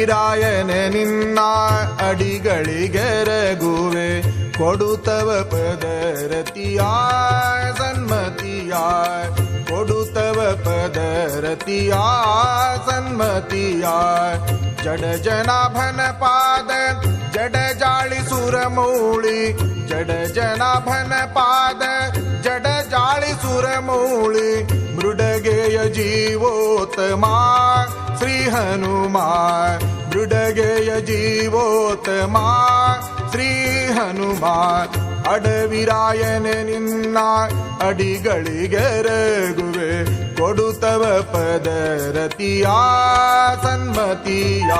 ಅಡವಿರಾಯನೆ ನಿನ್ನ ಅಡಿಗಳಿಗೆರಗುವೆ ಕೊಡುತ್ತವ ಪದರತಿಯ ಸನ್ಮತಿಯ ಕೊಡುತ್ತವ ಪದರತಿಯ ಸನ್ಮತಿಯ ಜಡ ಜನಾಭನ ಪಾದ ಜಡ ಜಾಳಿ ಸುರಮೌಳಿ ಜಡ ಜನಾಭನ ಪಾದ ಜಡ ಜಾಳಿ ಸುರಮೌಳಿ ಮೃಡಗೆಯ ಜೀವೋತ್ತಮ ಶ್ರೀ ಹನುಮ ಮೃಡಗೆಯ ಜೀವೋತ್ತಮ ಶ್ರೀ ಹನುಮ ಅಡವಿರಾಯನೆ ನಿನ್ನ ಅಡಿಗಳಿಗೆರಗುವೆ ಕೊಡುತ್ತವ ಪದರತಿಯ ಸನ್ಮತಿಯ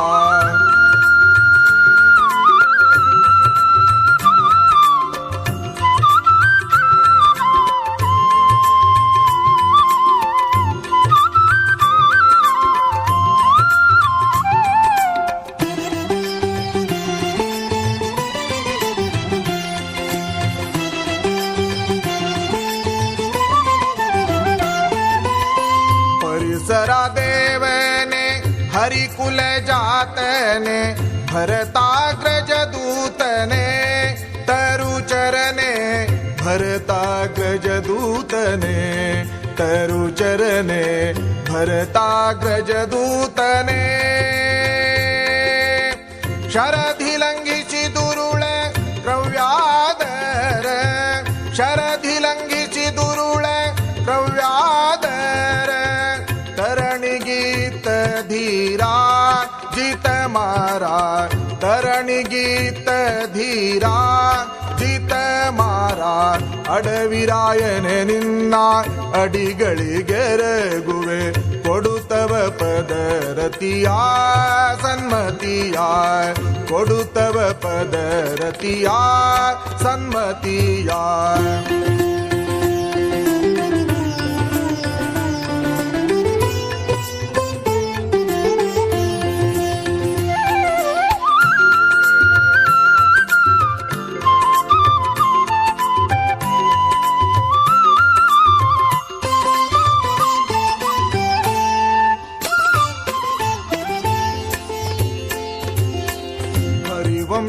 ದೇವನೆ ಹರಿಕುಲ ಜಾತನೆ ಭರತಾಗ್ರಜ ದೂತನೆ ತರುಚರನೆ ಭರತಾಗ್ರಜ ದೂತನೆ ತರುಚರನೆ ಭರತಾಗ್ರಜ ದೂತನೆ ಶರಧಿ ಲಂಘಿಸಿ ದುರುಳ ಕ್ರವ್ಯಾದರ ಶರಧಿ ಲಂಘಿಸಿ ದುರುಳ ಕ್ರವ್ಯಾದರ ತರಣಿಗೀತ ಧೀರಾ ಜಿತ ಮಾರಾ ತರಣಿಗೀತ ಧೀರಾ ಜಿತ ಮಾರಾ ಅಡವಿರಾಯನೆ ನಿನ್ನ ಅಡಿಗಳಿಗೆರಗುವೆ ಕೊಡುತ್ತವ ಪದರತಿಯ ಸನ್ಮತಿಯ ಕೊಡುತ್ತವ ಪದರತಿಯ ಸನ್ಮತಿಯ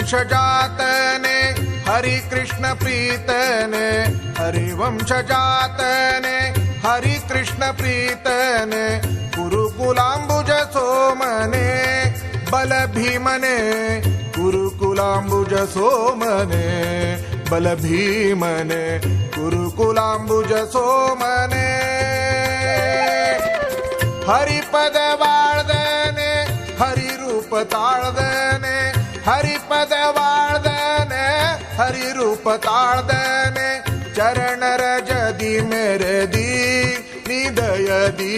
हरिवंशजातने हरि कृष्ण प्रीतने हरिवंशजातने हरि कृष्ण प्रीतने गुरुकुलांबुज सोमने बल भीमने गुरुकुलांबुज सोमने बल भीमने गुरुकुलांबुज सोमने हरिपद वाळदने हरि रूप ताळदने ಹರಿಪದ ವಾಳ್ದನೆ ಹರಿ ರೂಪ ತಾಳ್ದನೆ ಚರಣರ ಜದಿ ಮೆರೆದಿ ನಿದಯದಿ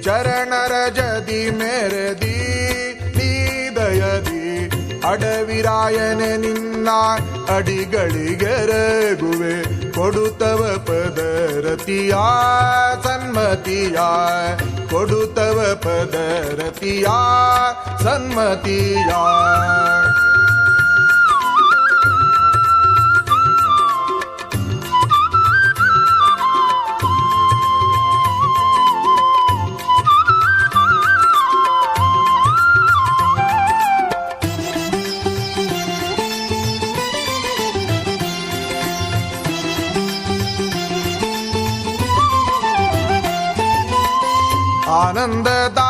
ಚರಣರ ಜದಿ ಮೆರೆದಿ ನಿದಯದಿ ಅಡವಿರಾಯನೆ ನಿನ್ನ ಅಡಿಗಳಿಗೆರಗುವೆ ಕೊಡುತ್ತವ ಪದರತಿಯ ಸನ್ಮತಿಯ ಕೊಡುತ್ತವ ಪದರತಿಯ ಸನ್ಮತಿಯ ಆನಂದದ